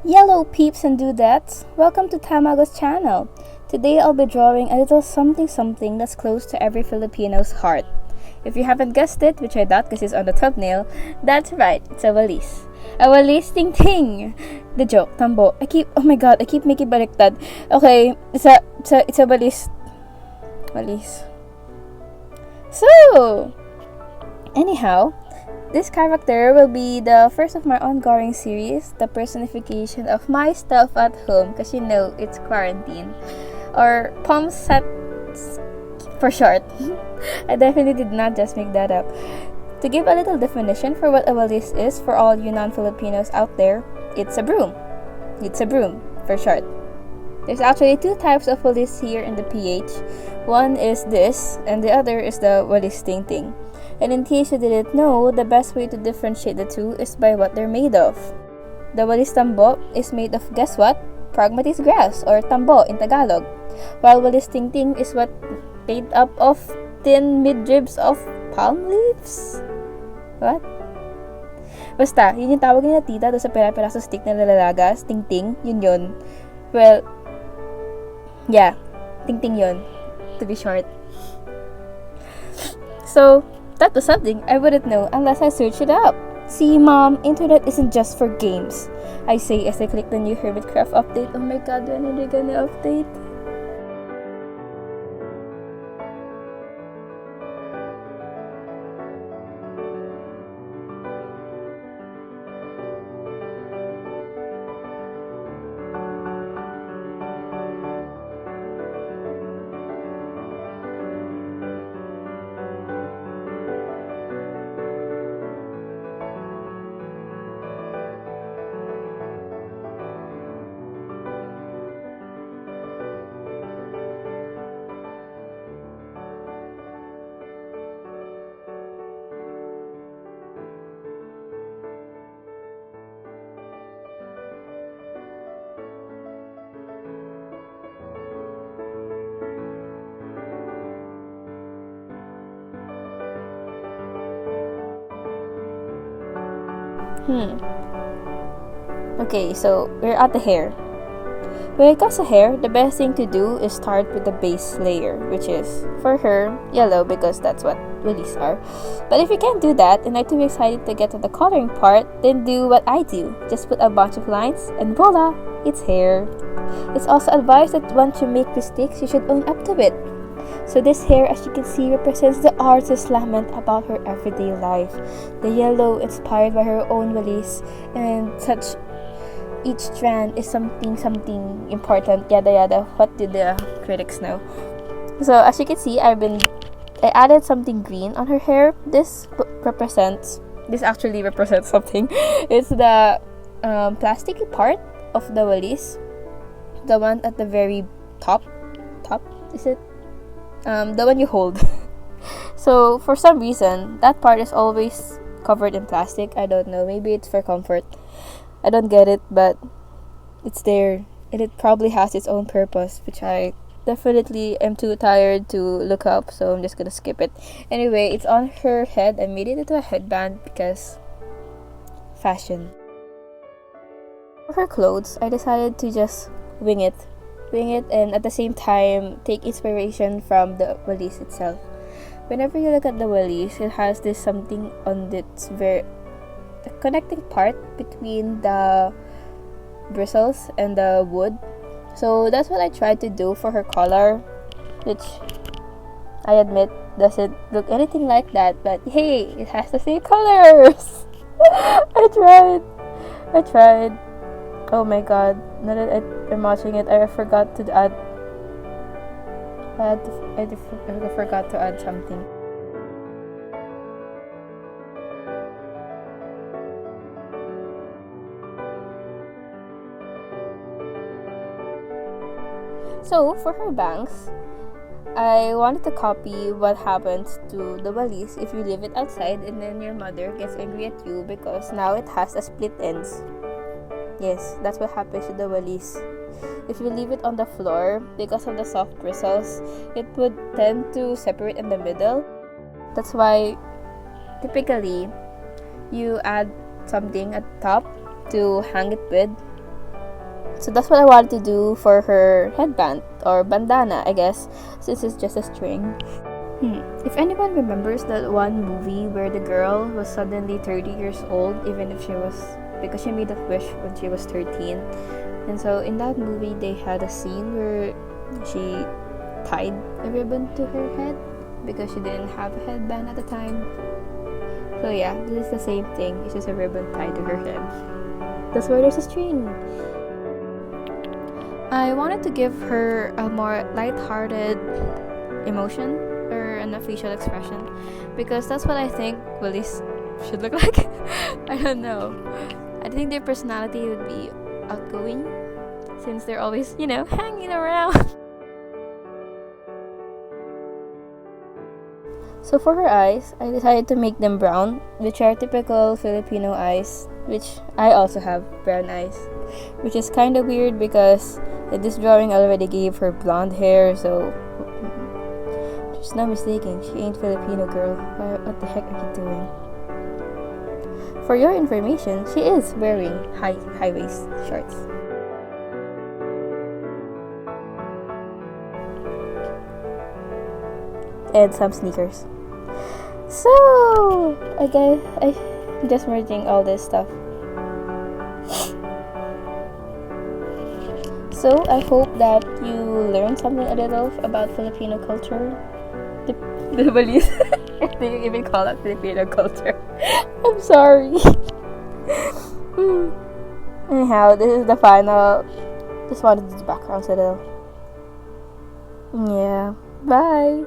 Yellow peeps and dudettes, welcome to Tamago's channel. Today I'll be drawing a little something that's close to every Filipino's heart. If you haven't guessed it, which I doubt because it's on the thumbnail, that's right, it's a walis. A walis ting ting! The joke, Tambo. I keep making baliktad. Okay, it's a walis. Walis. So, anyhow, this character will be the first of my ongoing series, the personification of myself at home, because you know it's quarantine, or palm set for short. I definitely did not just make that up. To give a little definition for what a walis is for all you non-Filipinos out there, it's a broom. It's a broom for short. There's actually two types of walis here in the PH. One is this, and the other is the walis ting ting. And in case you didn't know, the best way to differentiate the two is by what they're made of. The walis tambo is made of, guess what? Pragmatist grass, or tambo in Tagalog. While walis ting ting is what made up of thin midribs of palm leaves? What? Basta, yun yung tawag nila tita doon sa pera-peraso stick na lalalagas, ting ting, yun. Well, yeah, ting ting yun, to be short. So, that was something I wouldn't know unless I searched it up. See, Mom, internet isn't just for games. I say as I click the new Hermitcraft update. Oh my god, when are they gonna update? Okay, so we're at the hair. When it comes to hair, the best thing to do is start with the base layer, which is, for her, yellow because that's what walis are. But if you can't do that and are too excited to get to the coloring part, then do what I do. Just put a bunch of lines and voila, it's hair. It's also advised that once you make mistakes, you should own up to it. So this hair, as you can see, represents the artist's lament about her everyday life. The yellow inspired by her own walis, and such each strand is something important, yada yada. What did the critics know? So as you can see, I added something green on her hair. This actually represents something. It's the plasticky part of the walis, the one at the very top is it? The one you hold. So for some reason, that part is always covered in plastic. I don't know, maybe it's for comfort. I don't get it, but it's there, and it probably has its own purpose, which I definitely am too tired to look up, so I'm just gonna skip it. Anyway, it's on her head. I made it into a headband because fashion. For her clothes, I decided to just wing it, and at the same time take inspiration from the walis itself. Whenever you look at the walis, it has this something on its the connecting part between the bristles and the wood. So that's what I tried to do for her collar, which I admit doesn't look anything like that, but hey, it has the same colors. I tried. Oh my god, now that I'm watching it, I forgot to add something. So for her bangs, I wanted to copy what happens to the walis if you leave it outside and then your mother gets angry at you because now it has a split ends. Yes, that's what happens to the walis. If you leave it on the floor, because of the soft bristles, it would tend to separate in the middle. That's why typically you add something at top to hang it with, So that's what I wanted to do for her headband, or bandana, I guess, since it's just a string. If anyone remembers that one movie where the girl was suddenly 30 years old, even if because she made a wish when she was 13. And so in that movie, they had a scene where she tied a ribbon to her head because she didn't have a headband at the time. So yeah, this is the same thing. It's just a ribbon tied to her head. That's why there's a string. I wanted to give her a more light-hearted emotion or an facial expression because that's what I think Walis should look like. I don't know. I think their personality would be outgoing since they're always, hanging around. So for her eyes, I decided to make them brown, which are typical Filipino eyes, which I also have brown eyes, which is kind of weird because this drawing already gave her blonde hair, so there's no mistaking, she ain't Filipino girl. What the heck are you doing? For your information, she is wearing high-waist shorts. And some sneakers. So, I guess I'm just merging all this stuff. So, I hope that you learned something a little about Filipino culture. The Walis. Do you even call that Filipino culture? I'm sorry. Anyhow, this is the final. Just wanted to do backgrounds a little. Yeah. Bye.